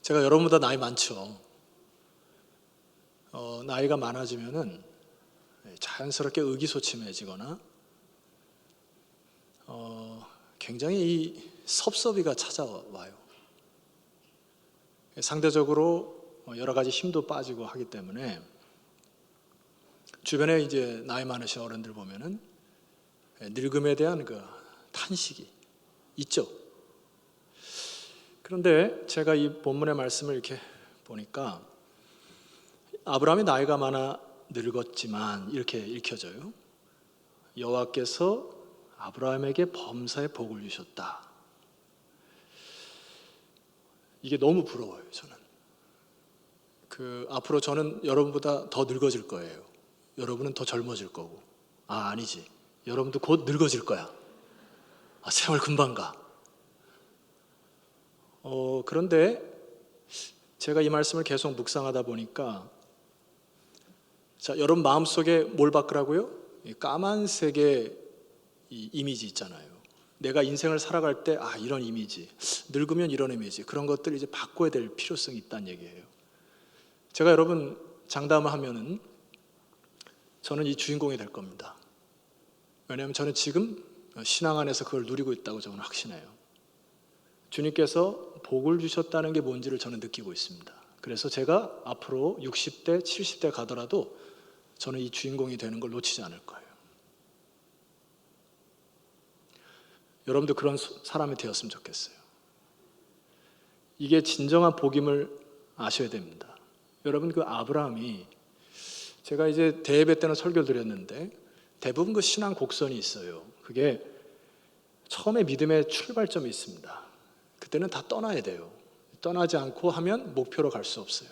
제가 여러분보다 나이 많죠. 나이가 많아지면은 자연스럽게 의기소침해지거나 굉장히 이 섭섭이가 찾아와요. 상대적으로 여러 가지 힘도 빠지고 하기 때문에 주변에 이제 나이 많으신 어른들 보면은 늙음에 대한 그 탄식이 있죠. 그런데 제가 이 본문의 말씀을 이렇게 보니까 아브라함이 나이가 많아 늙었지만 이렇게 읽혀져요. 여호와께서 아브라함에게 범사의 복을 주셨다. 이게 너무 부러워요, 저는. 앞으로 저는 여러분보다 더 늙어질 거예요. 여러분은 더 젊어질 거고. 아니지. 여러분도 곧 늙어질 거야. 세월 금방 가. 그런데 제가 이 말씀을 계속 묵상하다 보니까 자, 여러분 마음속에 뭘 바꾸라고요? 까만색의 이 이미지 있잖아요. 내가 인생을 살아갈 때 이런 이미지, 늙으면 이런 이미지, 그런 것들을 이제 바꿔야 될 필요성이 있다는 얘기예요. 제가 여러분 장담을 하면은 저는 이 주인공이 될 겁니다. 왜냐하면 저는 지금 신앙 안에서 그걸 누리고 있다고 저는 확신해요. 주님께서 복을 주셨다는 게 뭔지를 저는 느끼고 있습니다. 그래서 제가 앞으로 60대, 70대 가더라도 저는 이 주인공이 되는 걸 놓치지 않을 거예요. 여러분도 그런 사람이 되었으면 좋겠어요. 이게 진정한 복임을 아셔야 됩니다. 여러분 그 아브라함이 제가 이제 대예배 때는 설교를 드렸는데 대부분 그 신앙 곡선이 있어요. 그게 처음에 믿음의 출발점이 있습니다. 그때는 다 떠나야 돼요. 떠나지 않고 하면 목표로 갈 수 없어요.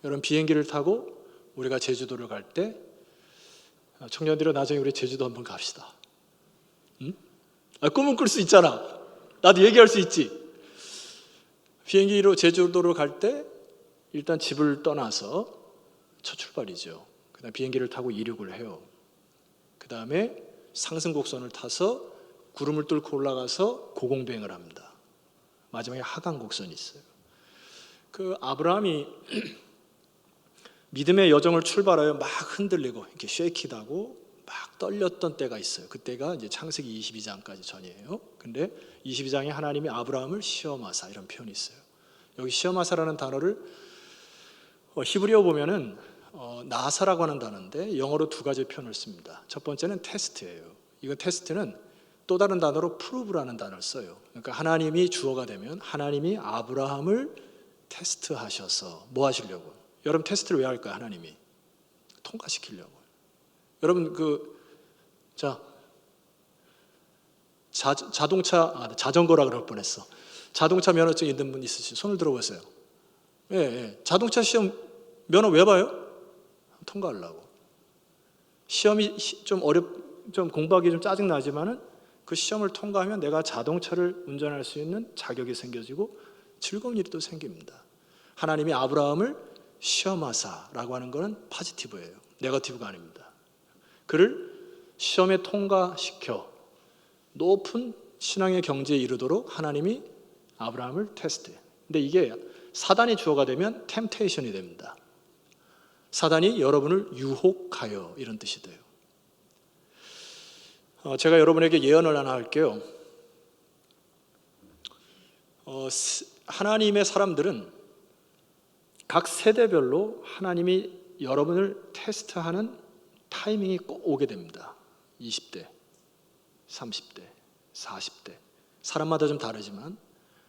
여러분 비행기를 타고 우리가 제주도를 갈 때 청년들은 나중에 우리 제주도 한번 갑시다. 응? 꿈은 꿀 수 있잖아. 나도 얘기할 수 있지. 비행기로 제주도로 갈 때 일단 집을 떠나서 첫 출발이죠. 그 다음에 비행기를 타고 이륙을 해요. 그 다음에 상승곡선을 타서 구름을 뚫고 올라가서 고공비행을 합니다. 마지막에 하강곡선이 있어요. 그 아브라함이 믿음의 여정을 출발하여 막 흔들리고 이렇게 쉐이키다고 막 떨렸던 때가 있어요. 그때가 이제 창세기 22장까지 전이에요. 근데 22장에 하나님이 아브라함을 시험하사 이런 표현이 있어요. 여기 시험하사라는 단어를 히브리어 보면은 나사라고 하는 단어인데 영어로 두 가지 표현을 씁니다. 첫 번째는 테스트예요. 이건 테스트는 또 다른 단어로 프루브라는 단어를 써요. 그러니까 하나님이 주어가 되면 하나님이 아브라함을 테스트하셔서 뭐 하시려고? 여러분 테스트를 왜 할까요? 하나님이 통과시키려고. 여러분 자전거라 그럴 뻔했어. 자동차 면허증 있는 분 있으시죠? 손을 들어보세요. 예. 자동차 시험 면허 왜 봐요? 통과하려고. 시험이 좀 공부하기 좀 짜증 나지만은 그 시험을 통과하면 내가 자동차를 운전할 수 있는 자격이 생겨지고 즐거운 일이 또 생깁니다. 하나님이 아브라함을 시험하사라고 하는 것은 파지티브예요. 네거티브가 아닙니다. 그를 시험에 통과시켜 높은 신앙의 경지에 이르도록 하나님이 아브라함을 테스트해요. 근데 이게 사단이 주어가 되면 템테이션이 됩니다. 사단이 여러분을 유혹하여 이런 뜻이 돼요. 제가 여러분에게 예언을 하나 할게요. 하나님의 사람들은 각 세대별로 하나님이 여러분을 테스트하는 타이밍이 꼭 오게 됩니다. 20대, 30대, 40대 사람마다 좀 다르지만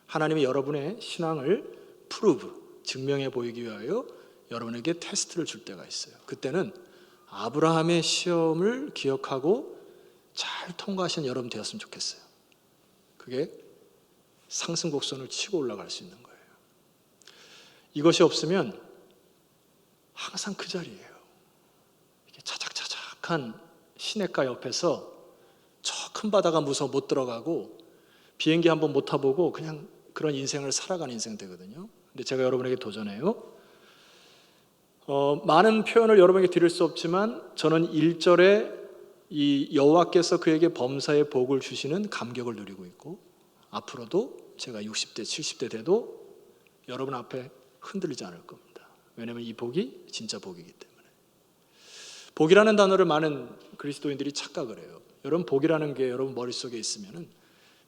하나님이 여러분의 신앙을 프루브, 증명해 보이기 위하여 여러분에게 테스트를 줄 때가 있어요. 그때는 아브라함의 시험을 기억하고 잘 통과하신 여러분 되었으면 좋겠어요. 그게 상승곡선을 치고 올라갈 수 있는 거예요. 이것이 없으면 항상 그 자리예요. 이렇게 차작차작한 시냇가 옆에서 저 큰 바다가 무서워 못 들어가고 비행기 한번 못 타보고 그냥 그런 인생을 살아가는 인생 되거든요. 근데 제가 여러분에게 도전해요. 많은 표현을 여러분에게 드릴 수 없지만 저는 1절에 이 여호와께서 그에게 범사의 복을 주시는 감격을 누리고 있고 앞으로도 제가 60대, 70대 돼도 여러분 앞에 흔들리지 않을 겁니다. 왜냐하면 이 복이 진짜 복이기 때문에. 복이라는 단어를 많은 그리스도인들이 착각을 해요. 여러분, 복이라는 게 여러분 머릿속에 있으면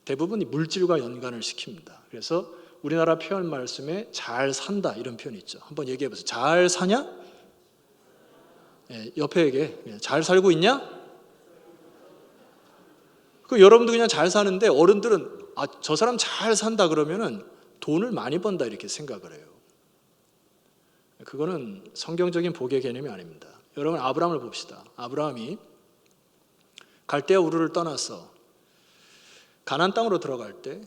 대부분 이 물질과 연관을 시킵니다. 그래서 우리나라 표현 말씀에 잘 산다 이런 표현이 있죠. 한번 얘기해 보세요. 잘 사냐? 옆에에게 잘 살고 있냐? 그 여러분도 그냥 잘 사는데 어른들은 저 사람 잘 산다 그러면은 돈을 많이 번다 이렇게 생각을 해요. 그거는 성경적인 복의 개념이 아닙니다. 여러분, 아브라함을 봅시다. 아브라함이 갈대아 우르를 떠나서 가나안 땅으로 들어갈 때,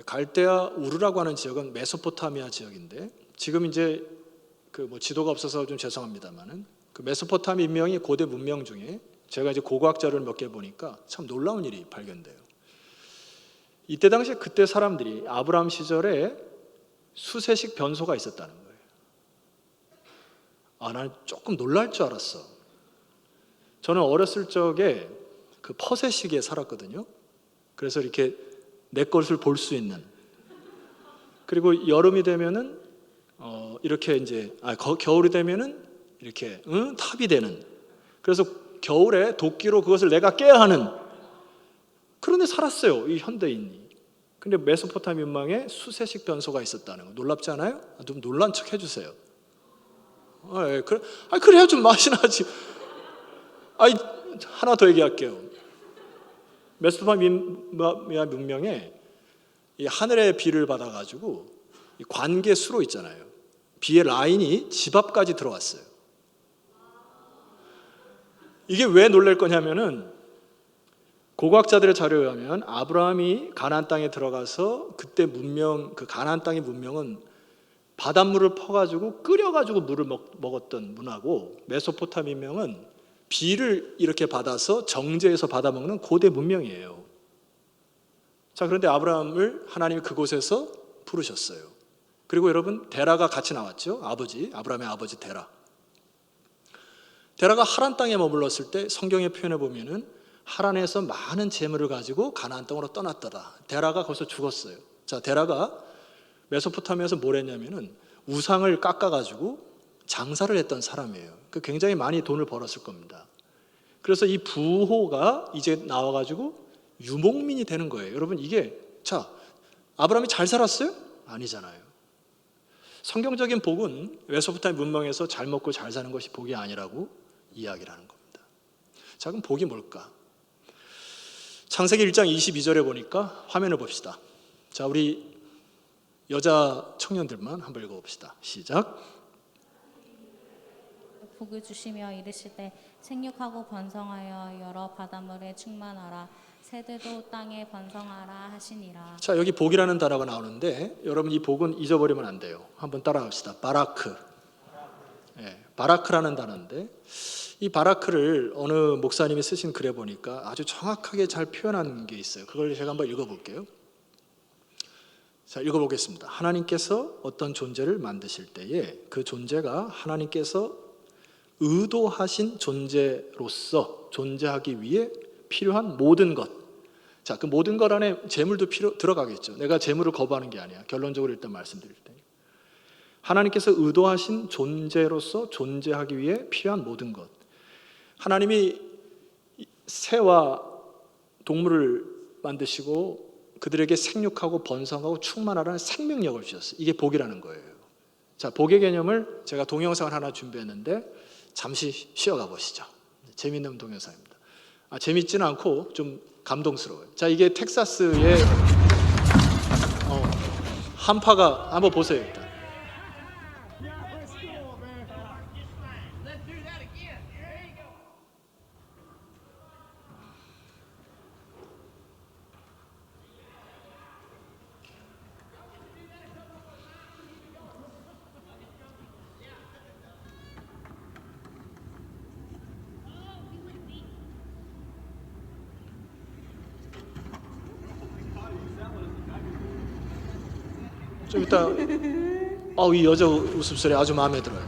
갈대아 우르라고 하는 지역은 메소포타미아 지역인데, 지금 이제 지도가 없어서 좀 죄송합니다만은 그 메소포타미 문명이 고대 문명 중에 제가 이제 고고학 자료를 몇 개 보니까 참 놀라운 일이 발견돼요. 이때 당시에 그때 사람들이 아브라함 시절에 수세식 변소가 있었다는 거예요. 난 조금 놀랄 줄 알았어. 저는 어렸을 적에 그 퍼세식에 살았거든요. 그래서 이렇게 내 것을 볼 수 있는. 그리고 여름이 되면은 이렇게 이제 겨울이 되면은 이렇게 탑이 되는. 그래서 겨울에 도끼로 그것을 내가 깨야 하는. 그런데 살았어요, 이 현대인이. 근데 메소포타미아 문명에 수세식 변소가 있었다는 거 놀랍지 않아요? 좀 놀란 척 해주세요. 그래야 좀 맛이 나지. 하나 더 얘기할게요. 메소포타미아 문명에 이 하늘의 비를 받아가지고 이 관계 수로 있잖아요. 비의 라인이 집 앞까지 들어왔어요. 이게 왜 놀랄 거냐면은 고고학자들의 자료에 의하면 아브라함이 가나안 땅에 들어가서 그때 문명, 그 가나안 땅의 문명은 바닷물을 퍼가지고 끓여가지고 물을 먹었던 문화고, 메소포타미아 문명은 비를 이렇게 받아서 정제해서 받아먹는 고대 문명이에요. 자, 그런데 아브라함을 하나님이 그곳에서 부르셨어요. 그리고 여러분, 데라가 같이 나왔죠. 아브라함의 아버지 데라가 하란 땅에 머물렀을 때 성경에 표현해 보면은 하란에서 많은 재물을 가지고 가나안 땅으로 떠났더라. 데라가 거기서 죽었어요. 자, 데라가 메소포타미아에서 뭘 했냐면은 우상을 깎아가지고 장사를 했던 사람이에요. 굉장히 많이 돈을 벌었을 겁니다. 그래서 이 부호가 이제 나와가지고 유목민이 되는 거예요. 여러분, 이게 아브라함이 잘 살았어요? 아니잖아요. 성경적인 복은 메소포타미아 문명에서 잘 먹고 잘 사는 것이 복이 아니라고 이야기를 하는 겁니다. 자, 그럼 복이 뭘까? 창세기 1장 22절에 보니까 화면을 봅시다. 자, 우리 여자 청년들만 한번 읽어봅시다. 시작. 복을 주시며 이르시되 생육하고 번성하여 여러 바닷물에 충만하라 새들도 땅에 번성하라 하시니라. 자, 여기 복이라는 단어가 나오는데 여러분, 이 복은 잊어버리면 안 돼요. 한번 따라합시다. 바라크. 바라크라는 단어인데 이 바라크를 어느 목사님이 쓰신 글에 보니까 아주 정확하게 잘 표현한 게 있어요. 그걸 제가 한번 읽어볼게요. 자, 읽어보겠습니다. 하나님께서 어떤 존재를 만드실 때에 그 존재가 하나님께서 의도하신 존재로서 존재하기 위해 필요한 모든 것. 자, 그 모든 것 안에 재물도 들어가겠죠. 내가 재물을 거부하는 게 아니야. 결론적으로 일단 말씀드릴 때 하나님께서 의도하신 존재로서 존재하기 위해 필요한 모든 것. 하나님이 새와 동물을 만드시고 그들에게 생육하고 번성하고 충만하라는 생명력을 주셨어요. 이게 복이라는 거예요. 자, 복의 개념을 제가 동영상을 하나 준비했는데 잠시 쉬어가 보시죠. 재미있는 동영상입니다. 재밌지는 않고 좀 감동스러워요. 자, 이게 텍사스의 한파가, 한번 보세요. 일단 좀 이따 이 여자 웃음소리 아주 마음에 들어요.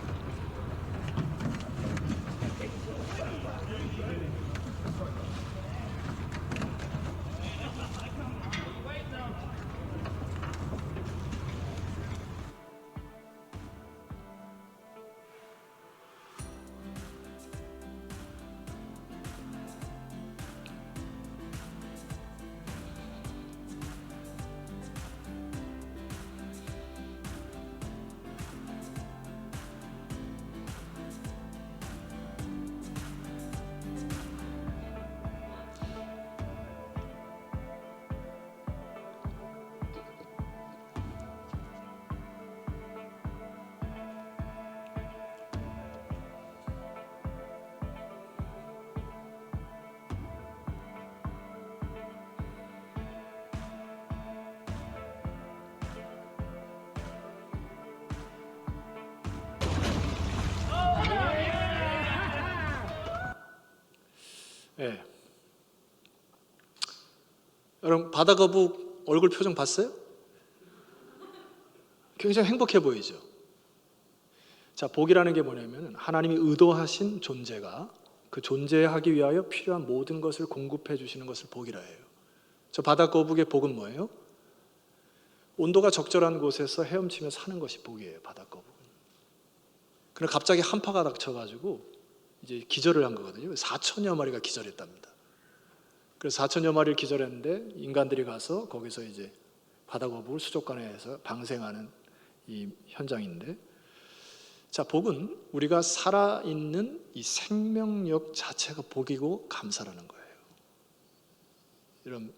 여러분 바다거북 얼굴 표정 봤어요? 굉장히 행복해 보이죠. 자, 복이라는 게 뭐냐면 하나님이 의도하신 존재가 그 존재하기 위하여 필요한 모든 것을 공급해 주시는 것을 복이라 해요. 저 바다거북의 복은 뭐예요? 온도가 적절한 곳에서 헤엄치며 사는 것이 복이에요. 바다거북은. 그런데 갑자기 한파가 닥쳐가지고 이제 기절을 한 거거든요. 4천여 마리가 기절했답니다. 그래서 4천여 마리를 기절했는데 인간들이 가서 거기서 이제 바다거북을 수족관에서 방생하는 이 현장인데, 자, 복은 우리가 살아있는 이 생명력 자체가 복이고 감사라는 거예요. 여러분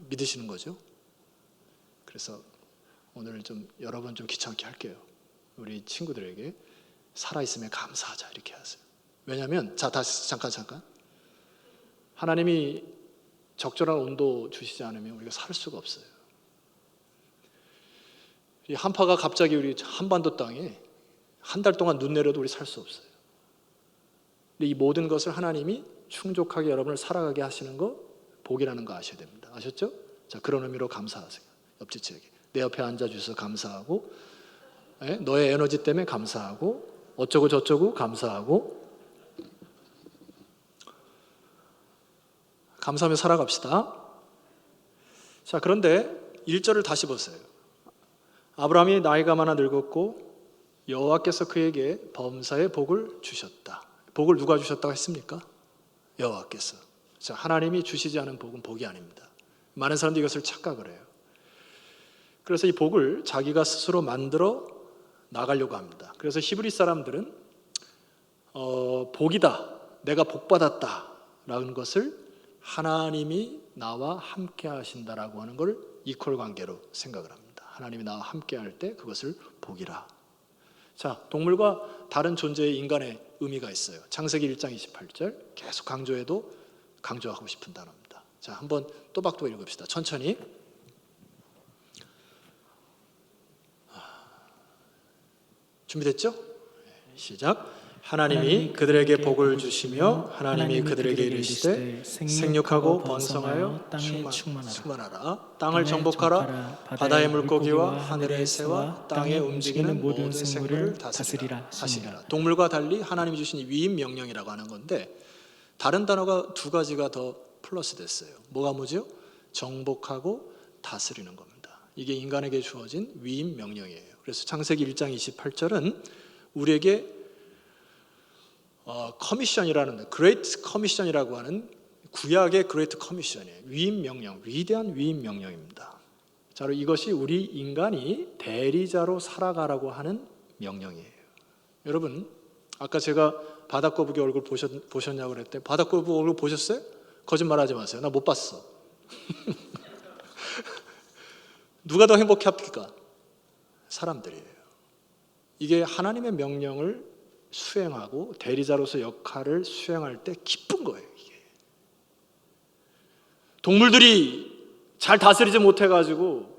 믿으시는 거죠? 그래서 오늘 좀 여러 번 좀 귀찮게 할게요. 우리 친구들에게 살아있음에 감사하자 이렇게 하세요. 왜냐하면 자, 다시 잠깐 하나님이 적절한 온도 주시지 않으면 우리가 살 수가 없어요. 이 한파가 갑자기 우리 한반도 땅에 한 달 동안 눈 내려도 우리 살 수 없어요. 근데 이 모든 것을 하나님이 충족하게 여러분을 살아가게 하시는 거 복이라는 거 아셔야 됩니다. 아셨죠? 자, 그런 의미로 감사하세요. 옆집에게 내 옆에 앉아 주셔서 감사하고, 너의 에너지 때문에 감사하고, 어쩌고 저쩌고 감사하고, 감사하며 살아갑시다. 자, 그런데 1절을 다시 보세요. 아브라함이 나이가 많아 늙었고 여호와께서 그에게 범사의 복을 주셨다. 복을 누가 주셨다고 했습니까? 여호와께서. 자, 하나님이 주시지 않은 복은 복이 아닙니다. 많은 사람들이 이것을 착각을 해요. 그래서 이 복을 자기가 스스로 만들어 나가려고 합니다. 그래서 히브리 사람들은 복이다, 내가 복받았다 라는 것을 하나님이 나와 함께 하신다라고 하는 걸 이퀄 관계로 생각을 합니다. 하나님이 나와 함께 할 때 그것을 복이라. 자, 동물과 다른 존재의 인간의 의미가 있어요. 창세기 1장 28절 계속 강조해도 강조하고 싶은 단어입니다. 자, 한번 또박또박 읽읍시다. 천천히. 준비됐죠? 시작. 하나님이 그들에게 복을 주시며 하나님이 그들에게 이르시되 생육하고 번성하여 땅에 충만하라. 땅을 정복하라. 바다의 물고기와 하늘의 새와 땅에 움직이는 모든 생물을 다스리라 하시니라. 동물과 달리 하나님이 주신 이 위임 명령이라고 하는 건데, 다른 단어가 두 가지가 더 플러스 됐어요. 뭐가 뭐죠? 정복하고 다스리는 겁니다. 이게 인간에게 주어진 위임 명령이에요. 그래서 창세기 1장 28절은 우리에게 커미션이라는, 그레이트 커미션이라고 하는 구약의 그레이트 커미션이에요. 위임 명령, 위대한 위임 명령입니다. 자, 이것이 우리 인간이 대리자로 살아가라고 하는 명령이에요. 여러분, 아까 제가 바다거북이 얼굴 보셨냐고 그랬더니 바다거북 얼굴 보셨어요? 거짓말하지 마세요. 나 못 봤어. 누가 더 행복합니까? 사람들이에요. 이게 하나님의 명령을 수행하고 대리자로서 역할을 수행할 때 기쁜 거예요. 이게 동물들이 잘 다스리지 못해가지고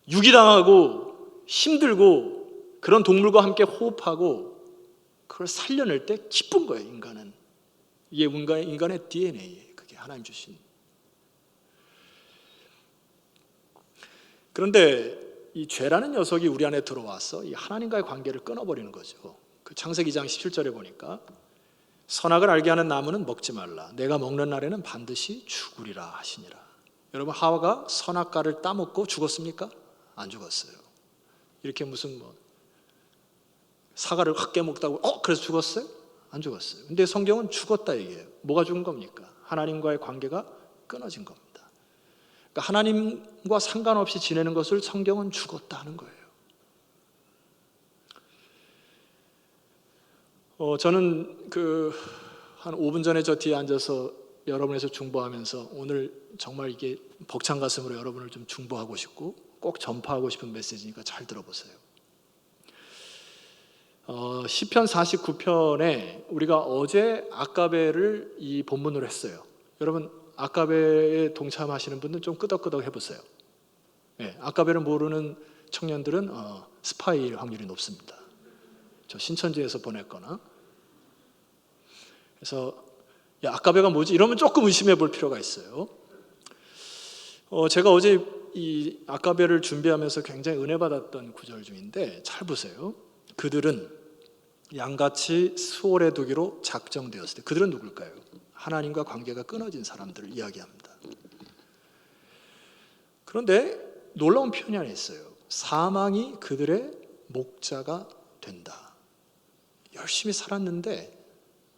유기당하고 힘들고 그런 동물과 함께 호흡하고 그걸 살려낼 때 기쁜 거예요. 인간은. 이게 인간의 DNA예요. 그게 하나님 주신. 그런데 이 죄라는 녀석이 우리 안에 들어와서 이 하나님과의 관계를 끊어버리는 거죠. 그 창세기 2장 17절에 보니까 선악을 알게 하는 나무는 먹지 말라. 내가 먹는 날에는 반드시 죽으리라 하시니라. 여러분, 하와가 선악과를 따먹고 죽었습니까? 안 죽었어요. 이렇게 무슨 사과를 확 깨먹다고 그래서 죽었어요? 안 죽었어요. 근데 성경은 죽었다 얘기해요. 뭐가 죽은 겁니까? 하나님과의 관계가 끊어진 겁니다. 그러니까 하나님과 상관없이 지내는 것을 성경은 죽었다 하는 거예요. 저는 한 5분 전에 저 뒤에 앉아서 여러분에서 중보하면서 오늘 정말 이게 벅찬 가슴으로 여러분을 좀 중보하고 싶고 꼭 전파하고 싶은 메시지니까 잘 들어보세요. 시편 49편에 우리가 어제 아까베를 이 본문으로 했어요. 여러분, 아까베에 동참하시는 분들 좀 끄덕끄덕 해보세요. 네, 아까베를 모르는 청년들은 스파이일 확률이 높습니다. 저 신천지에서 보냈거나. 그래서 야, 아까베가 뭐지? 이러면 조금 의심해 볼 필요가 있어요. 제가 어제 이 아까베를 준비하면서 굉장히 은혜 받았던 구절 중인데 잘 보세요. 그들은 양같이 수월해 두기로 작정되었을 때, 그들은 누굴까요? 하나님과 관계가 끊어진 사람들을 이야기합니다. 그런데 놀라운 표현이 하나 있어요. 사망이 그들의 목자가 된다. 열심히 살았는데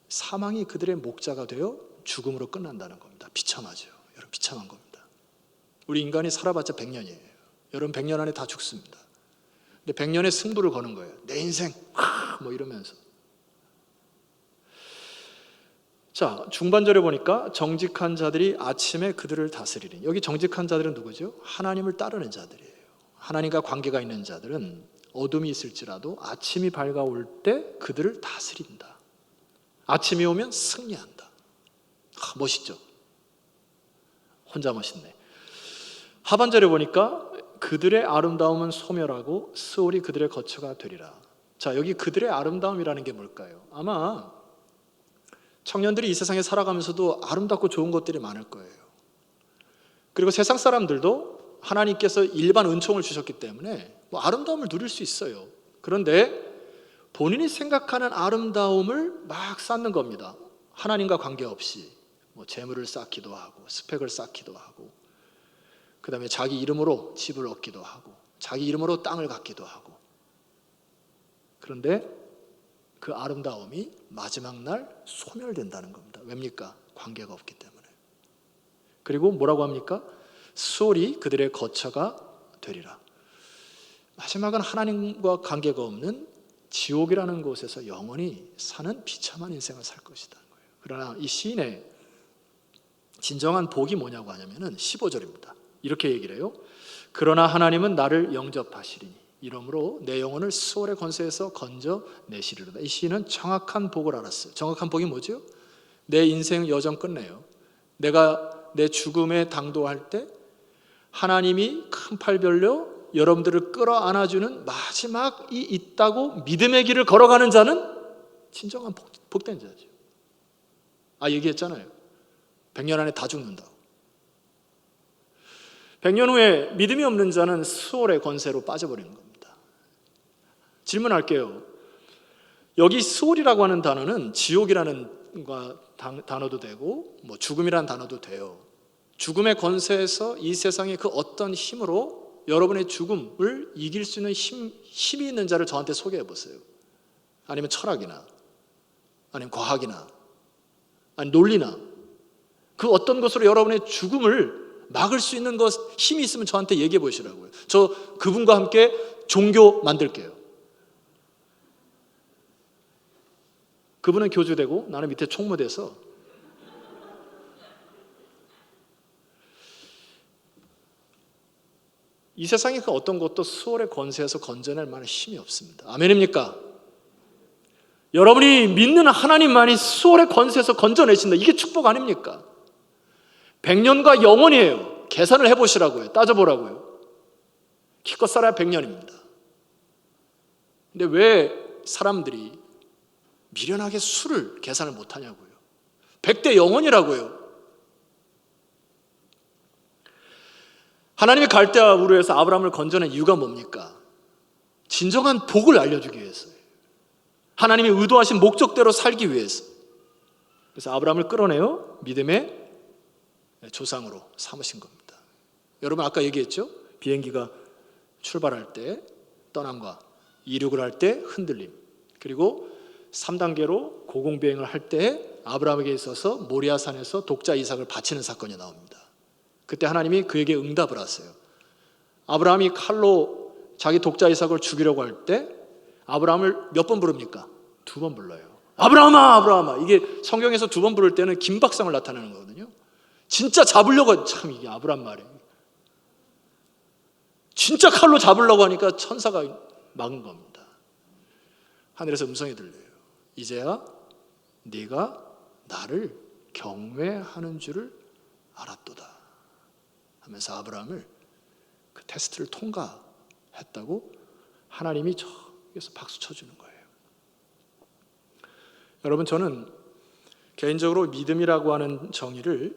사망이 그들의 목자가 되어 죽음으로 끝난다는 겁니다. 비참하죠. 여러분, 비참한 겁니다. 우리 인간이 살아봤자 100년이에요. 여러분, 100년 안에 다 죽습니다. 근데 100년의 승부를 거는 거예요. 내 인생 뭐 이러면서. 자, 중반절에 보니까 정직한 자들이 아침에 그들을 다스리리. 여기 정직한 자들은 누구죠? 하나님을 따르는 자들이에요. 하나님과 관계가 있는 자들은 어둠이 있을지라도 아침이 밝아올 때 그들을 다스린다. 아침이 오면 승리한다. 멋있죠? 혼자 멋있네. 하반절에 보니까 그들의 아름다움은 소멸하고 스올이 그들의 거처가 되리라. 자, 여기 그들의 아름다움이라는 게 뭘까요? 아마 청년들이 이 세상에 살아가면서도 아름답고 좋은 것들이 많을 거예요. 그리고 세상 사람들도 하나님께서 일반 은총을 주셨기 때문에 뭐 아름다움을 누릴 수 있어요. 그런데 본인이 생각하는 아름다움을 막 쌓는 겁니다. 하나님과 관계없이 뭐 재물을 쌓기도 하고 스펙을 쌓기도 하고, 그 다음에 자기 이름으로 집을 얻기도 하고 자기 이름으로 땅을 갖기도 하고. 그런데 그 아름다움이 마지막 날 소멸된다는 겁니다. 왜입니까? 관계가 없기 때문에. 그리고 뭐라고 합니까? 수월이 그들의 거처가 되리라. 마지막은 하나님과 관계가 없는 지옥이라는 곳에서 영원히 사는 비참한 인생을 살 것이다. 그러나 이 시인의 진정한 복이 뭐냐고 하냐면은 15절입니다. 이렇게 얘기를 해요. 그러나 하나님은 나를 영접하시리니 이러므로 내 영혼을 수월의 권세에서 건져내시리로다. 이 시인은 정확한 복을 알았어요. 정확한 복이 뭐죠? 내 인생 여정 끝내요. 내가 내 죽음에 당도할 때 하나님이 큰 팔 벌려 여러분들을 끌어안아주는 마지막이 있다고 믿음의 길을 걸어가는 자는 진정한 복된 자죠. 얘기했잖아요. 100년 안에 다 죽는다고. 100년 후에 믿음이 없는 자는 수월의 권세로 빠져버리는 겁니다. 질문할게요. 여기 수월이라고 하는 단어는 지옥이라는 단어도 되고 뭐 죽음이라는 단어도 돼요. 죽음의 권세에서 이 세상의 그 어떤 힘으로 여러분의 죽음을 이길 수 있는 힘이 있는 자를 저한테 소개해 보세요. 아니면 철학이나 아니면 과학이나 아니면 논리나 그 어떤 것으로 여러분의 죽음을 막을 수 있는 힘이 있으면 저한테 얘기해 보시라고요. 저 그분과 함께 종교 만들게요. 그분은 교주되고 나는 밑에 총무돼서. 이 세상의 그 어떤 것도 수월의 권세에서 건져낼 만한 힘이 없습니다. 아멘입니까? 여러분이 믿는 하나님만이 수월의 권세에서 건져내신다. 이게 축복 아닙니까? 100년과 영원이에요. 계산을 해보시라고요. 따져보라고요. 기껏 살아야 100년입니다. 근데 왜 사람들이 미련하게 수를 계산을 못하냐고요. 100대 영원이라고요. 하나님이 갈대아 우르에서 아브라함을 건져낸 이유가 뭡니까? 진정한 복을 알려주기 위해서예요. 하나님이 의도하신 목적대로 살기 위해서. 그래서 아브라함을 끌어내어 믿음의 조상으로 삼으신 겁니다. 여러분 아까 얘기했죠? 비행기가 출발할 때 떠남과 이륙을 할 때 흔들림, 그리고 3단계로 고공비행을 할 때 아브라함에게 있어서 모리아산에서 독자 이삭을 바치는 사건이 나옵니다. 그때 하나님이 그에게 응답을 하세요. 아브라함이 칼로 자기 독자 이삭을 죽이려고 할 때 아브라함을 몇 번 부릅니까? 2번 불러요. 아브라함아, 아브라함아. 이게 성경에서 2번 부를 때는 긴박성을 나타내는 거거든요. 진짜 잡으려고, 참 이게 아브라함 말이에요. 진짜 칼로 잡으려고 하니까 천사가 막은 겁니다. 하늘에서 음성이 들려요. 이제야 네가 나를 경외하는 줄을 알았도다 하면서 아브라함을 그 테스트를 통과했다고 하나님이 저기서 박수 쳐주는 거예요. 여러분, 저는 개인적으로 믿음이라고 하는 정의를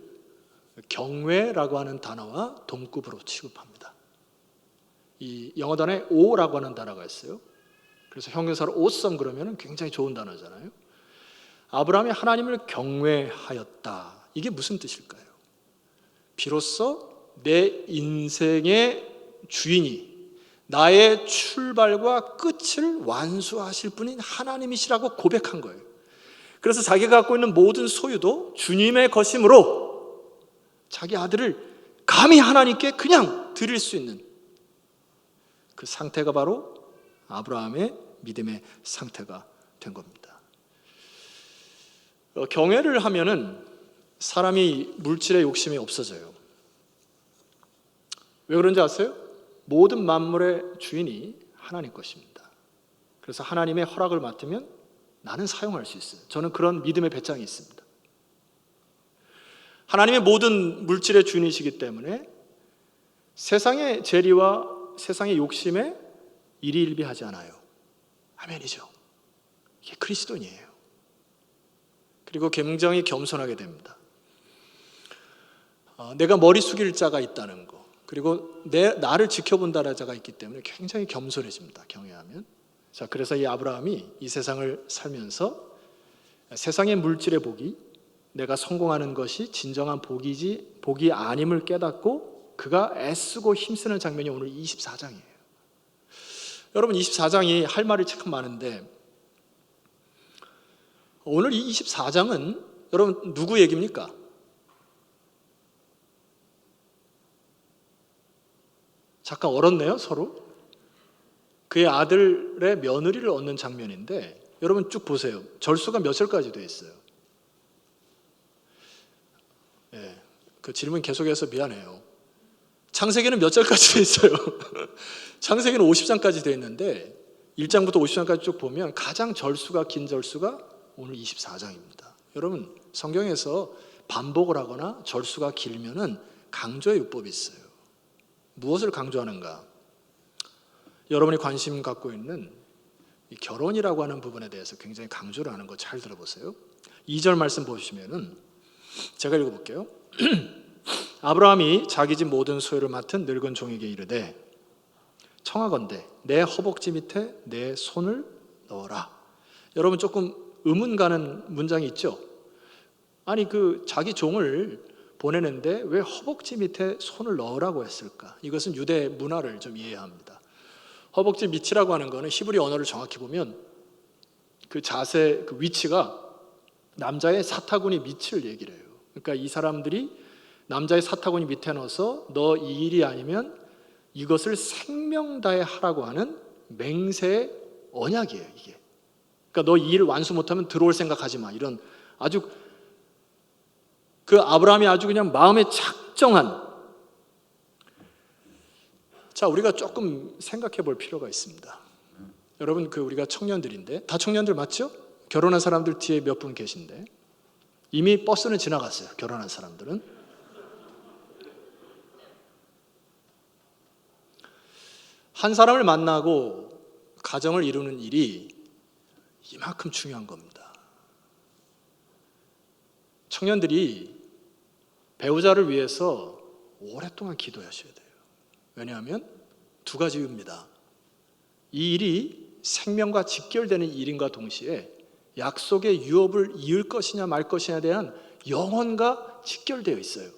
경외라고 하는 단어와 동급으로 취급합니다. 이 영어 단어에 o라고 하는 단어가 있어요. 그래서 형용사로 awesome 그러면 굉장히 좋은 단어잖아요. 아브라함이 하나님을 경외하였다. 이게 무슨 뜻일까요? 비로소 내 인생의 주인이 나의 출발과 끝을 완수하실 분인 하나님이시라고 고백한 거예요. 그래서 자기가 갖고 있는 모든 소유도 주님의 것이므로 자기 아들을 감히 하나님께 그냥 드릴 수 있는 그 상태가 바로 아브라함의 믿음의 상태가 된 겁니다. 경외를 하면은 사람이 물질의 욕심이 없어져요. 왜 그런지 아세요? 모든 만물의 주인이 하나님 것입니다. 그래서 하나님의 허락을 맡으면 나는 사용할 수 있어요. 저는 그런 믿음의 배짱이 있습니다. 하나님의 모든 물질의 주인이시기 때문에 세상의 재리와 세상의 욕심에 일희일비하지 않아요. 아멘이죠. 이게 그리스도인이에요. 그리고 굉장히 겸손하게 됩니다. 내가 머리 숙일 자가 있다는 거, 그리고 나를 지켜본다는 자가 있기 때문에 굉장히 겸손해집니다. 경외하면. 자, 그래서 이 아브라함이 이 세상을 살면서 세상의 물질의 복이 내가 성공하는 것이 진정한 복이 아님을 깨닫고 그가 애쓰고 힘쓰는 장면이 오늘 24장이에요. 여러분, 24장이 할 말이 참 많은데 오늘 이 24장은 여러분 누구 얘기입니까? 잠깐 얼었네요, 서로. 그의 아들의 며느리를 얻는 장면인데 여러분 쭉 보세요. 절수가 몇 절까지 되어 있어요? 그 질문 계속해서 미안해요. 창세기는 몇 절까지 되어 있어요? 창세기는 50장까지 되어 있는데 1장부터 50장까지 쭉 보면 가장 절수가 긴 절수가 오늘 24장입니다. 여러분, 성경에서 반복을 하거나 절수가 길면은 강조의 율법이 있어요. 무엇을 강조하는가? 여러분이 관심 갖고 있는 이 결혼이라고 하는 부분에 대해서 굉장히 강조를 하는 거 잘 들어보세요. 2절 말씀 보시면은 제가 읽어볼게요. 아브라함이 자기 집 모든 소유를 맡은 늙은 종에게 이르되 청하건대 내 허벅지 밑에 내 손을 넣어라. 여러분 조금 의문 가는 문장이 있죠? 아니 그 자기 종을 보내는데 왜 허벅지 밑에 손을 넣으라고 했을까? 이것은 유대 문화를 좀 이해해야 합니다. 허벅지 밑이라고 하는 거는 히브리 언어를 정확히 보면 그 자세, 그 위치가 남자의 사타구니 밑을 얘기를 해요. 그러니까 이 사람들이 남자의 사타구니 밑에 넣어서 너 이 일이 아니면 이것을 생명 다해 하라고 하는 맹세의 언약이에요, 이게. 그러니까 너 이 일을 완수 못하면 들어올 생각하지 마. 이런 아주 그 아브라함이 아주 그냥 마음에 작정한. 자, 우리가 조금 생각해 볼 필요가 있습니다. 여러분, 그 우리가 청년들인데 다 청년들 맞죠? 결혼한 사람들 뒤에 몇 분 계신데 이미 버스는 지나갔어요. 결혼한 사람들은. 한 사람을 만나고 가정을 이루는 일이 이만큼 중요한 겁니다. 청년들이 배우자를 위해서 오랫동안 기도하셔야 돼요. 왜냐하면 두 가지 이유입니다. 이 일이 생명과 직결되는 일인과 동시에 약속의 유업을 이을 것이냐 말 것이냐에 대한 영혼과 직결되어 있어요.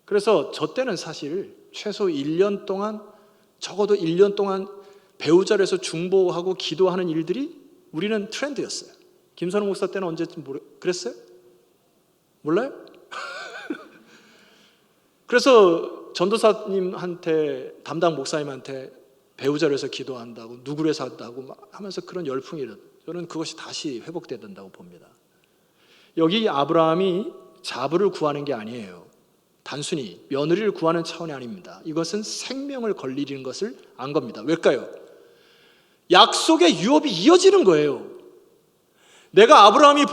그래서 저 때는 사실 최소 1년 동안, 적어도 1년 동안 배우자를 해서 중보하고 기도하는 일들이 우리는 트렌드였어요. 김선호 목사 때는 언제쯤 그랬어요? 몰라요? 그래서 전도사님한테, 담당 목사님한테 배우자를 해서 기도한다고, 누구를 해서 한다고 막 하면서 그런 열풍이 일어나요. 저는 그것이 다시 회복돼야 된다고 봅니다. 여기 아브라함이 자부를 구하는 게 아니에요. 단순히 며느리를 구하는 차원이 아닙니다. 이것은 생명을 걸리는 것을 안 겁니다. 왜일까요? 약속의 유업이 이어지는 거예요. 내가 아브라함이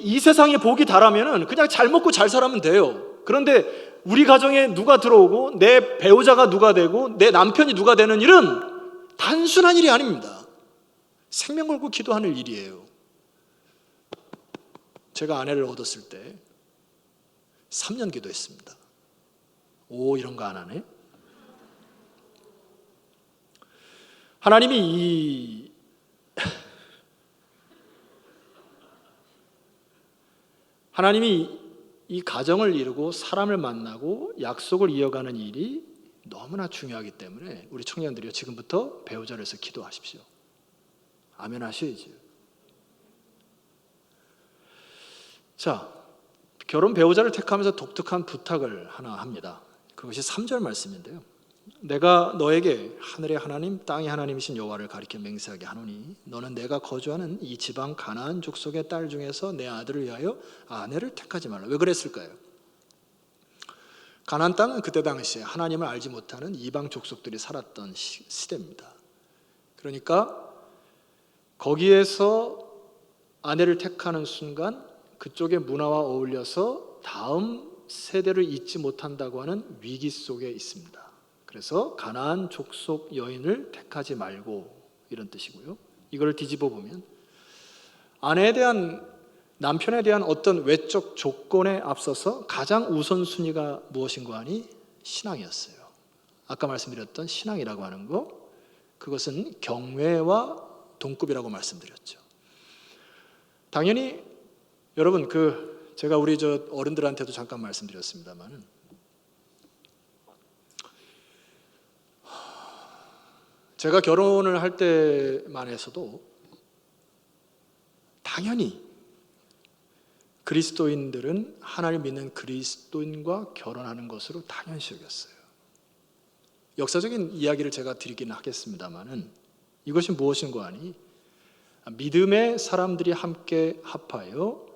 이 세상의 복이 달하면은 그냥 잘 먹고 잘 살면 돼요. 그런데 우리 가정에 누가 들어오고 내 배우자가 누가 되고 내 남편이 누가 되는 일은 단순한 일이 아닙니다. 생명 걸고 기도하는 일이에요. 제가 아내를 얻었을 때 3년 기도했습니다. 오, 이런 거 안 하네. 하나님이 이 가정을 이루고 사람을 만나고 약속을 이어가는 일이 너무나 중요하기 때문에 우리 청년들이요, 지금부터 배우자를 위해서 기도하십시오. 아멘 하셔야죠. 자, 결혼 배우자를 택하면서 독특한 부탁을 하나 합니다. 그것이 3절 말씀인데요. 내가 너에게 하늘의 하나님 땅의 하나님이신 여호와를 가리켜 맹세하게 하노니 너는 내가 거주하는 이 지방 가나안 족속의 딸 중에서 내 아들을 위하여 아내를 택하지 말라. 왜 그랬을까요? 가나안 땅은 그때 당시에 하나님을 알지 못하는 이방 족속들이 살았던 시대입니다. 그러니까 거기에서 아내를 택하는 순간 그쪽의 문화와 어울려서 다음 세대를 잇지 못한다고 하는 위기 속에 있습니다. 그래서 가나안 족속 여인을 택하지 말고, 이런 뜻이고요. 이걸 뒤집어 보면 남편에 대한 어떤 외적 조건에 앞서서 가장 우선순위가 무엇인가 하니 신앙이었어요. 아까 말씀드렸던 신앙이라고 하는 거, 그것은 경외와 동급이라고 말씀드렸죠. 당연히 여러분, 제가 우리 어른들한테도 잠깐 말씀드렸습니다만은, 제가 결혼을 할 때만 해서도 당연히 그리스도인들은 하나님 믿는 그리스도인과 결혼하는 것으로 당연시 여겼어요. 역사적인 이야기를 제가 드리기는 하겠습니다만은, 이것이 무엇인가 하니 믿음의 사람들이 함께 합하여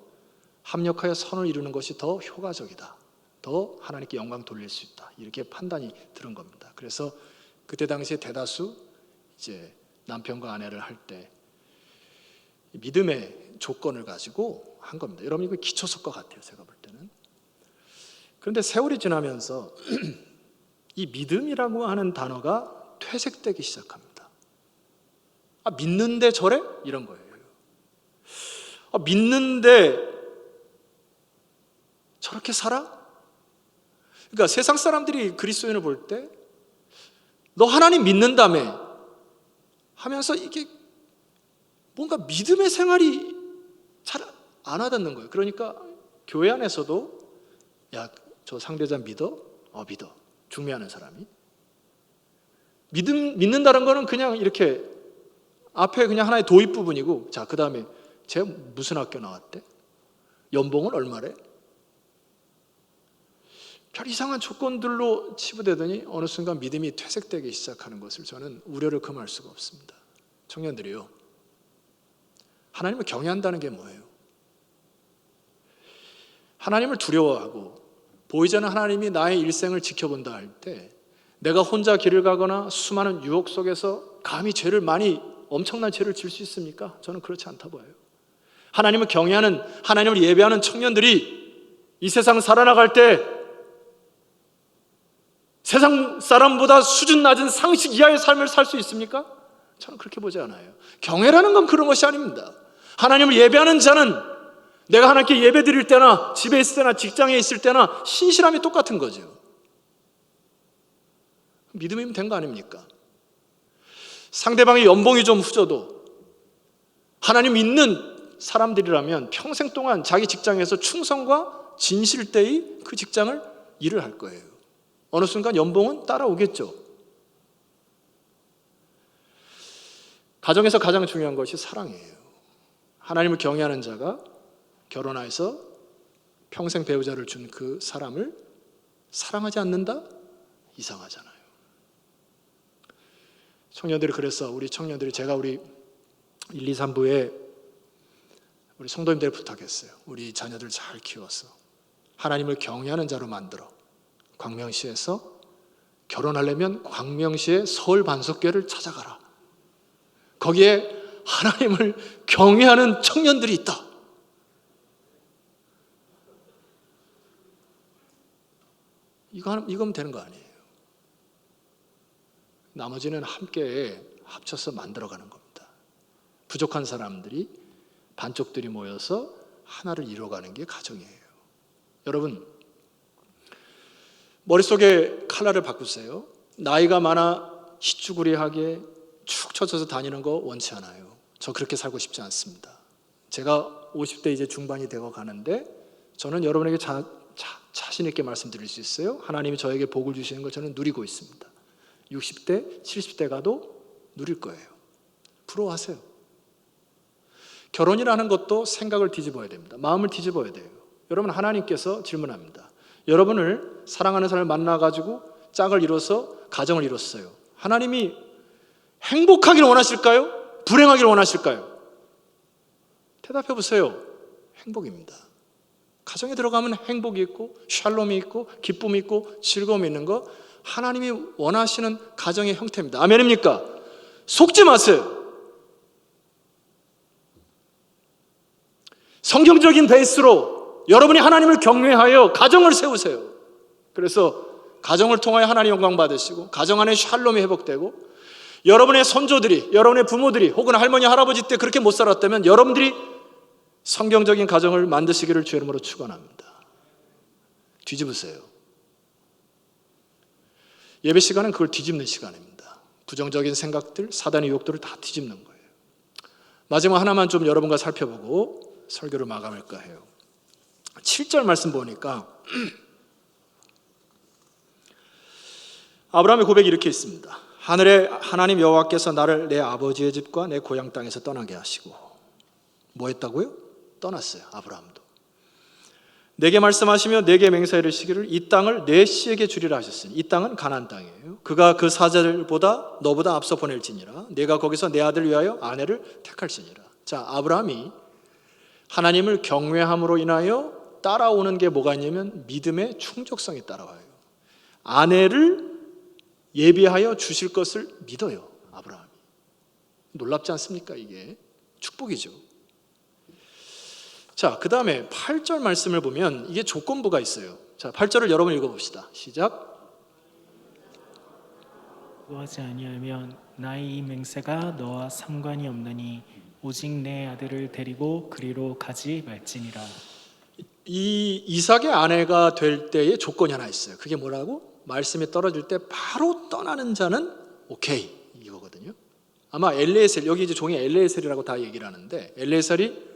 합력하여 선을 이루는 것이 더 효과적이다, 더 하나님께 영광 돌릴 수 있다, 이렇게 판단이 들은 겁니다. 그래서 그때 당시에 대다수 이제 남편과 아내를 할 때 믿음의 조건을 가지고 한 겁니다. 여러분, 이거 기초석과 같아요, 제가 볼 때는. 그런데 세월이 지나면서 이 믿음이라고 하는 단어가 퇴색되기 시작합니다. 믿는데 저래? 이런 거예요. 믿는데 저렇게 살아? 그러니까 세상 사람들이 그리스도인을 볼 때 너 하나님 믿는다며 하면서 이게 뭔가 믿음의 생활이 잘 안 와닿는 거예요. 그러니까 교회 안에서도 야, 저 상대자 믿어? 믿어. 중매하는 사람이. 믿는다는 거는 그냥 이렇게 앞에 그냥 하나의 도입 부분이고, 자, 그 다음에 쟤 무슨 학교 나왔대? 연봉은 얼마래? 별 이상한 조건들로 치부되더니 어느 순간 믿음이 퇴색되기 시작하는 것을 저는 우려를 금할 수가 없습니다. 청년들이요, 하나님을 경외한다는 게 뭐예요? 하나님을 두려워하고 보이지 않는 하나님이 나의 일생을 지켜본다 할 때 내가 혼자 길을 가거나 수많은 유혹 속에서 감히 엄청난 죄를 질 수 있습니까? 저는 그렇지 않다 봐요. 하나님을 경외하는, 하나님을 예배하는 청년들이 이 세상 살아나갈 때 세상 사람보다 수준 낮은 상식 이하의 삶을 살 수 있습니까? 저는 그렇게 보지 않아요. 경외라는 건 그런 것이 아닙니다. 하나님을 예배하는 자는 내가 하나님께 예배 드릴 때나 집에 있을 때나 직장에 있을 때나 신실함이 똑같은 거죠. 믿음이면 된 거 아닙니까? 상대방의 연봉이 좀 후져도 하나님 믿는 사람들이라면 평생 동안 자기 직장에서 충성과 진실되이 그 직장을 일을 할 거예요. 어느 순간 연봉은 따라오겠죠. 가정에서 가장 중요한 것이 사랑이에요. 하나님을 경외하는 자가 결혼해서 평생 배우자를 준 그 사람을 사랑하지 않는다? 이상하잖아요. 청년들이, 그래서 우리 청년들이, 제가 우리 1, 2, 3부에 우리 성도님들 부탁했어요. 우리 자녀들 잘 키워서 하나님을 경외하는 자로 만들어 광명시에서 결혼하려면 광명시의 서울 반석교회를 찾아가라. 거기에 하나님을 경외하는 청년들이 있다. 이거면 되는 거 아니에요. 나머지는 함께 합쳐서 만들어가는 겁니다. 부족한 사람들이, 반쪽들이 모여서 하나를 이뤄가는 게 가정이에요. 여러분, 머릿속에 칼날을 바꾸세요. 나이가 많아 희쭈구리하게 축 처져서 다니는 거 원치 않아요. 저 그렇게 살고 싶지 않습니다. 제가 50대 이제 중반이 되어 가는데 저는 여러분에게 자신 있게 말씀드릴 수 있어요. 하나님이 저에게 복을 주시는 걸 저는 누리고 있습니다. 60대, 70대 가도 누릴 거예요. 부러워하세요. 결혼이라는 것도 생각을 뒤집어야 됩니다. 마음을 뒤집어야 돼요. 여러분, 하나님께서 질문합니다. 여러분을 사랑하는 사람을 만나가지고 짝을 이뤄서 가정을 이뤘어요. 하나님이 행복하기를 원하실까요? 불행하기를 원하실까요? 대답해 보세요. 행복입니다. 가정에 들어가면 행복이 있고 샬롬이 있고 기쁨이 있고 즐거움이 있는 거 하나님이 원하시는 가정의 형태입니다. 아멘입니까? 속지 마세요. 성경적인 베이스로 여러분이 하나님을 경외하여 가정을 세우세요. 그래서 가정을 통하여 하나님 영광 받으시고 가정 안에 샬롬이 회복되고 여러분의 선조들이, 여러분의 부모들이 혹은 할머니, 할아버지 때 그렇게 못 살았다면 여러분들이 성경적인 가정을 만드시기를 주의 이름으로 축원합니다. 뒤집으세요. 예배 시간은 그걸 뒤집는 시간입니다. 부정적인 생각들, 사단의 유혹들을 다 뒤집는 거예요. 마지막 하나만 좀 여러분과 살펴보고 설교를 마감할까 해요. 7절 말씀 보니까 아브라함의 고백이 이렇게 있습니다. 하늘의 하나님 여호와께서 나를 내 아버지의 집과 내 고향 땅에서 떠나게 하시고, 뭐 했다고요? 떠났어요. 아브라함도 내게 말씀하시며 내게 맹세하여 이르시기를 이 땅을 내 씨에게 주리라 하셨으니, 이 땅은 가나안 땅이에요. 그가 그 사자들보다 너보다 앞서 보낼지니라. 내가 거기서 내 아들 위하여 아내를 택할지니라. 자, 아브라함이 하나님을 경외함으로 인하여 따라오는 게 뭐가 있냐면 믿음의 충족성이 따라와요. 아내를 예비하여 주실 것을 믿어요. 아브라함이. 놀랍지 않습니까? 이게 축복이죠. 자, 그 다음에 8절 말씀을 보면 이게 조건부가 있어요. 자, 8절을 여러분 읽어봅시다. 시작. 하지 아니하면 나의 이 맹세가 너와 상관이 없느니 오직 내 아들을 데리고 그리로 가지 말지니라. 이 이삭의 아내가 될 때의 조건이 하나 있어요. 그게 뭐라고? 말씀이 떨어질 때 바로 떠나는 자는 오케이, 이거거든요. 아마 엘리에셀, 여기 이제 종이 엘리에셀이라고 다 얘기를 하는데, 엘리에셀이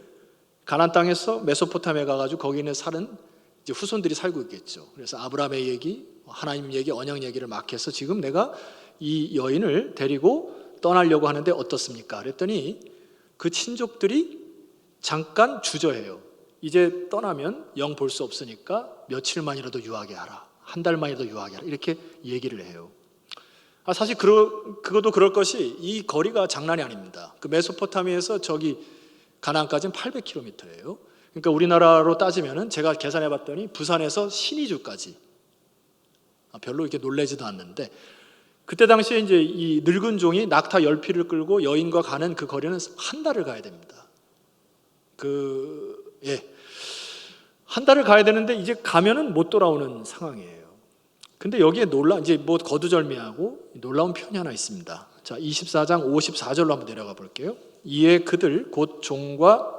가나안 땅에서 메소포타미아에 가가지고 거기 있는 살은 이제 후손들이 살고 있겠죠. 그래서 아브라함의 얘기, 하나님 얘기, 언약 얘기를 막 해서 지금 내가 이 여인을 데리고 떠나려고 하는데 어떻습니까? 그랬더니 그 친족들이 잠깐 주저해요. 이제 떠나면 영 볼 수 없으니까 며칠만이라도 유하게 하라, 한 달만이라도 유하게 하라, 이렇게 얘기를 해요. 사실 그것도 그럴 것이 이 거리가 장난이 아닙니다. 그 메소포타미아에서 저기 가나안까지는 800km예요. 그러니까 우리나라로 따지면은 제가 계산해 봤더니 부산에서 신의주까지, 별로 이렇게 놀라지도 않는데, 그때 당시에 이제 이 늙은 종이 낙타 10피를 끌고 여인과 가는 그 거리는 한 달을 가야 됩니다. 한 달을 가야 되는데 이제 가면은 못 돌아오는 상황이에요. 근데 여기에 이제 뭐 거두절미하고 놀라운 표현이 하나 있습니다. 자, 24장 54절로 한번 내려가 볼게요. 이에 그들 곧 종과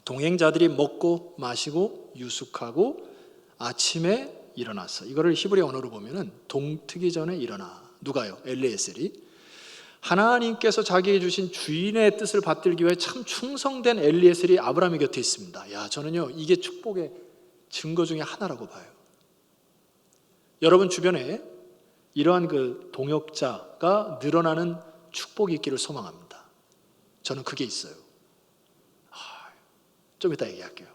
동행자들이 먹고 마시고 유숙하고 아침에 일어났어. 이거를 히브리 언어로 보면은 동트기 전에 일어나. 누가요? 엘리에셀이. 하나님께서 자기에게 주신 주인의 뜻을 받들기 위해 참 충성된 엘리에셀이 아브라함의 곁에 있습니다. 야, 저는요 이게 축복의 증거 중에 하나라고 봐요. 여러분 주변에 이러한 그 동역자가 늘어나는 축복이 있기를 소망합니다. 저는 그게 있어요. 좀 이따 얘기할게요.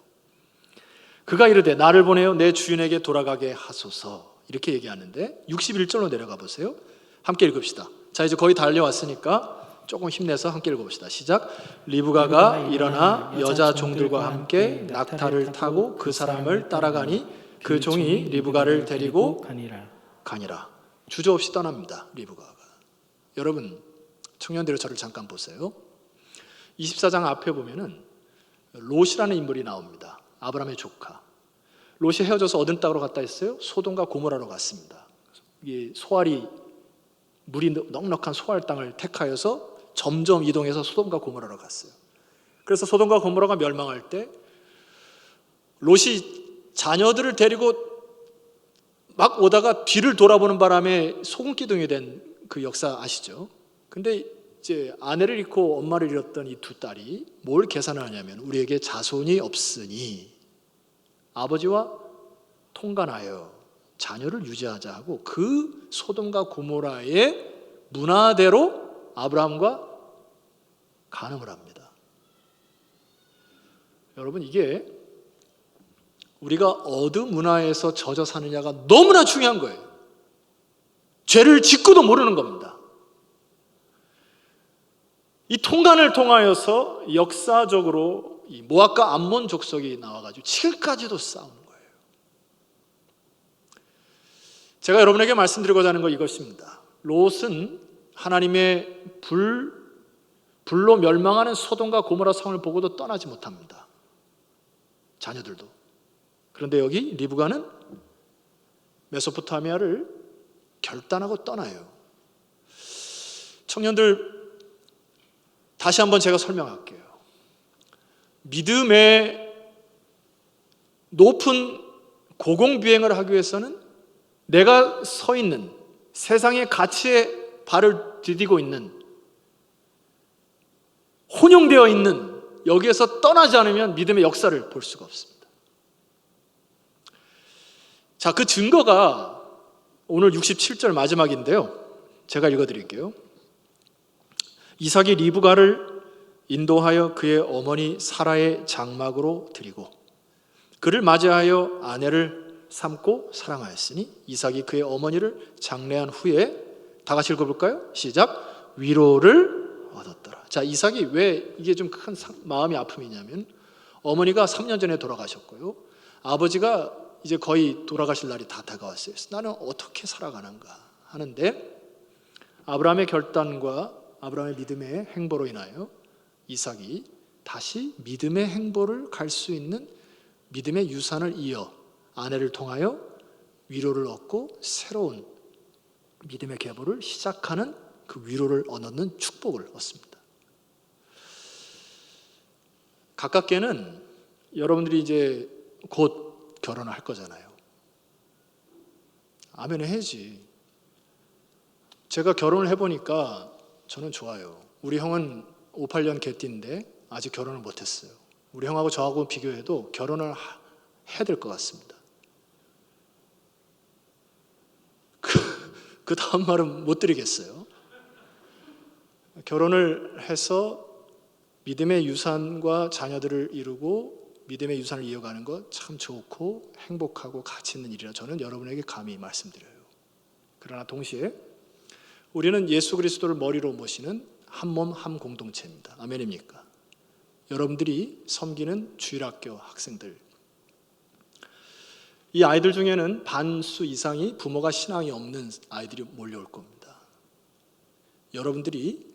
그가 이르되 나를 보내어 내 주인에게 돌아가게 하소서, 이렇게 얘기하는데 61절로 내려가 보세요. 함께 읽읍시다. 자, 이제 거의 달려왔으니까 조금 힘내서 함께 읽어봅시다. 시작. 리브가가 일어나 여자 종들과 함께 낙타를 타고 그 사람을 따라가니 그 종이 리브가를 데리고 가니라. 주저없이 떠납니다. 리브가가. 여러분 청년들의 저를 잠깐 보세요. 24장 앞에 보면은 롯이라는 인물이 나옵니다. 아브라함의 조카. 롯이 헤어져서 얻은 땅으로 갔다 했어요. 소돔과 고모라로 갔습니다. 이 소알이 물이 넉넉한 소알 땅을 택하여서 점점 이동해서 소돔과 고모라로 갔어요. 그래서 소돔과 고모라가 멸망할 때 롯이 자녀들을 데리고 막 오다가 뒤를 돌아보는 바람에 소금기둥이 된 그 역사 아시죠? 근데 이제 아내를 잃고 엄마를 잃었던 이 두 딸이 뭘 계산을 하냐면 우리에게 자손이 없으니 아버지와 통간하여 자녀를 유지하자 하고 그 소돔과 고모라의 문화대로 아브라함과 간음을 합니다. 여러분, 이게 우리가 어느 문화에서 젖어 사느냐가 너무나 중요한 거예요. 죄를 짓고도 모르는 겁니다. 이 통간을 통하여서 역사적으로 이 모압과 암몬 족속이 나와가지고 지금까지도 싸우는 거예요. 제가 여러분에게 말씀드리고자 하는 건 이것입니다. 롯은 하나님의 불로 멸망하는 소돔과 고모라 성을 보고도 떠나지 못합니다. 자녀들도. 그런데 여기 리브가는 메소포타미아를 결단하고 떠나요. 청년들, 다시 한번 제가 설명할게요. 믿음의 높은 고공비행을 하기 위해서는 내가 서 있는 세상의 가치에 발을 디디고 있는, 혼용되어 있는 여기에서 떠나지 않으면 믿음의 역사를 볼 수가 없습니다. 자, 그 증거가 오늘 67절 마지막인데요. 제가 읽어드릴게요. 이삭이 리브가를 인도하여 그의 어머니 사라의 장막으로 드리고 그를 맞이하여 아내를 삼고 사랑하였으니 이삭이 그의 어머니를 장례한 후에 다 같이 읽어볼까요? 시작. 위로를 얻었더라. 자, 이삭이 왜 이게 좀 큰 마음의 아픔이냐면 어머니가 3년 전에 돌아가셨고요. 아버지가 이제 거의 돌아가실 날이 다 다가왔어요. 나는 어떻게 살아가는가 하는데 아브라함의 결단과 아브라함의 믿음의 행보로 인하여 이삭이 다시 믿음의 행보를 갈 수 있는 믿음의 유산을 이어 아내를 통하여 위로를 얻고 새로운 믿음의 계보를 시작하는 그 위로를 얻는 축복을 얻습니다. 가깝게는 여러분들이 이제 곧 결혼을 할 거잖아요. 아멘 해야지. 제가 결혼을 해보니까 저는 좋아요. 우리 형은 58년 개띠인데 아직 결혼을 못했어요. 우리 형하고 저하고 비교해도 결혼을 해야 될 것 같습니다. 그 다음 말은 못 드리겠어요. 결혼을 해서 믿음의 유산과 자녀들을 이루고 믿음의 유산을 이어가는 것 참 좋고 행복하고 가치 있는 일이라 저는 여러분에게 감히 말씀드려요. 그러나 동시에 우리는 예수 그리스도를 머리로 모시는 한 몸 한 공동체입니다. 아멘입니까? 여러분들이 섬기는 주일학교 학생들, 이 아이들 중에는 반수 이상이 부모가 신앙이 없는 아이들이 몰려올 겁니다. 여러분들이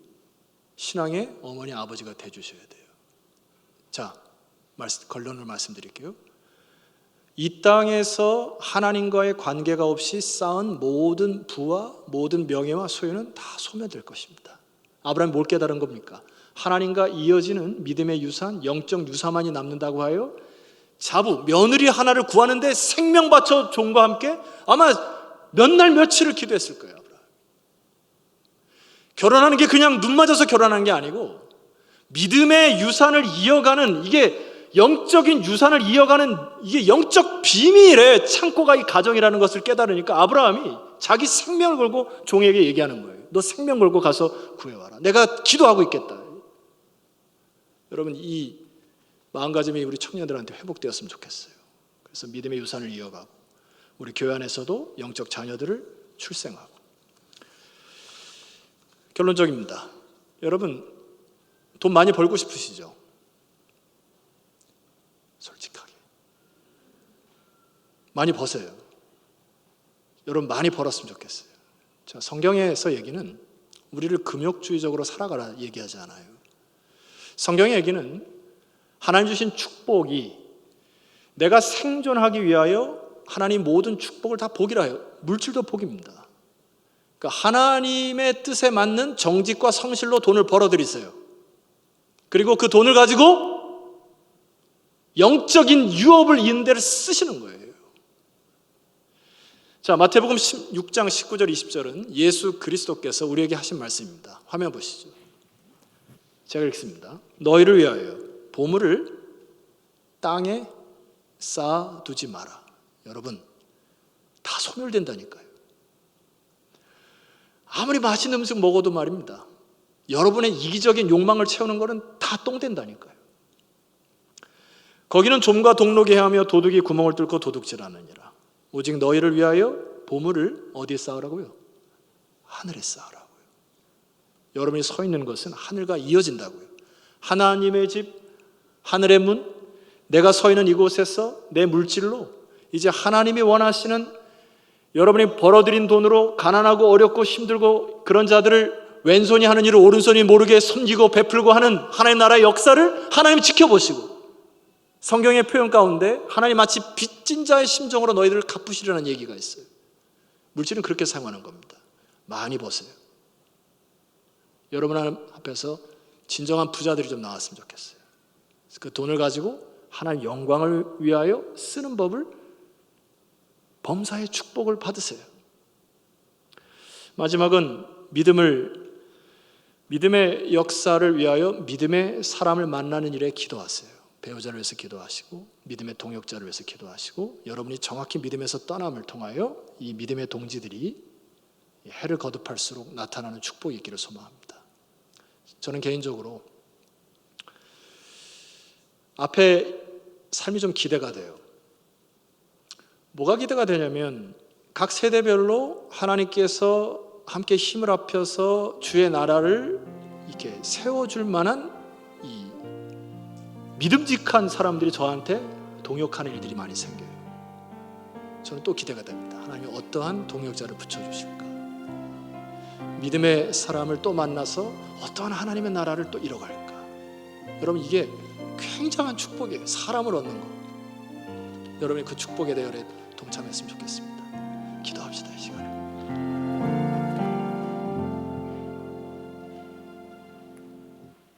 신앙의 어머니 아버지가 되어주셔야 돼요. 자, 결론을 말씀드릴게요. 이 땅에서 하나님과의 관계가 없이 쌓은 모든 부와 모든 명예와 소유는 다 소멸될 것입니다. 아브라함이 뭘 깨달은 겁니까? 하나님과 이어지는 믿음의 유산, 영적 유산만이 남는다고 하여 자부, 며느리 하나를 구하는데 생명 바쳐 종과 함께 아마 몇 날 며칠을 기도했을 거예요. 아브라함. 결혼하는 게 그냥 눈 맞아서 결혼하는 게 아니고 믿음의 유산을 이어가는, 이게 영적인 유산을 이어가는 이게 영적 비밀의 창고가 이 가정이라는 것을 깨달으니까 아브라함이 자기 생명을 걸고 종에게 얘기하는 거예요. 너 생명 걸고 가서 구해와라. 내가 기도하고 있겠다. 여러분, 이 마음가짐이 우리 청년들한테 회복되었으면 좋겠어요. 그래서 믿음의 유산을 이어가고 우리 교회 안에서도 영적 자녀들을 출생하고. 결론적입니다. 여러분, 돈 많이 벌고 싶으시죠? 솔직하게 많이 버세요. 여러분, 많이 벌었으면 좋겠어요. 자, 성경에서 얘기는 우리를 금욕주의적으로 살아가라 얘기하지 않아요. 성경의 얘기는 하나님 주신 축복이 내가 생존하기 위하여 하나님 모든 축복을 다 복이라 해요. 물질도 복입니다. 그러니까 하나님의 뜻에 맞는 정직과 성실로 돈을 벌어들이세요. 그리고 그 돈을 가지고 영적인 유업을 있는 데를 쓰시는 거예요. 자, 마태복음 6장 19절 20절은 예수 그리스도께서 우리에게 하신 말씀입니다. 화면 보시죠. 제가 읽습니다. 너희를 위하여 보물을 땅에 쌓아두지 마라. 여러분, 다 소멸된다니까요. 아무리 맛있는 음식 먹어도 말입니다. 여러분의 이기적인 욕망을 채우는 것은 다 똥된다니까요. 거기는 좀과 동록이 헤하며 도둑이 구멍을 뚫고 도둑질하느니라. 오직 너희를 위하여 보물을 어디에 쌓으라고요? 하늘에 쌓으라고요. 여러분이 서 있는 것은 하늘과 이어진다고요. 하나님의 집, 하늘의 문, 내가 서 있는 이곳에서 내 물질로 이제 하나님이 원하시는 여러분이 벌어들인 돈으로 가난하고 어렵고 힘들고 그런 자들을 왼손이 하는 일을 오른손이 모르게 섬기고 베풀고 하는 하나님 나라의 역사를 하나님이 지켜보시고, 성경의 표현 가운데 하나님 마치 빚진 자의 심정으로 너희들을 갚으시려는 얘기가 있어요. 물질은 그렇게 사용하는 겁니다. 많이 버세요. 여러분 앞에서 진정한 부자들이 좀 나왔으면 좋겠어요. 그 돈을 가지고 하나님 영광을 위하여 쓰는 법을, 범사의 축복을 받으세요. 마지막은 믿음의 역사를 위하여 믿음의 사람을 만나는 일에 기도하세요. 배우자를 위해서 기도하시고 믿음의 동역자를 위해서 기도하시고, 여러분이 정확히 믿음에서 떠남을 통하여 이 믿음의 동지들이 해를 거듭할수록 나타나는 축복이 있기를 소망합니다. 저는 개인적으로 앞에 삶이 좀 기대가 돼요. 뭐가 기대가 되냐면, 각 세대별로 하나님께서 함께 힘을 합해서 주의 나라를 이렇게 세워줄 만한 이 믿음직한 사람들이 저한테 동역하는 일들이 많이 생겨요. 저는 또 기대가 됩니다. 하나님이 어떠한 동역자를 붙여주실까? 믿음의 사람을 또 만나서 어떠한 하나님의 나라를 또 이뤄갈까? 여러분, 이게 굉장한 축복이에요. 사람을 얻는 거. 여러분이 그 축복의 대열에 동참했으면 좋겠습니다.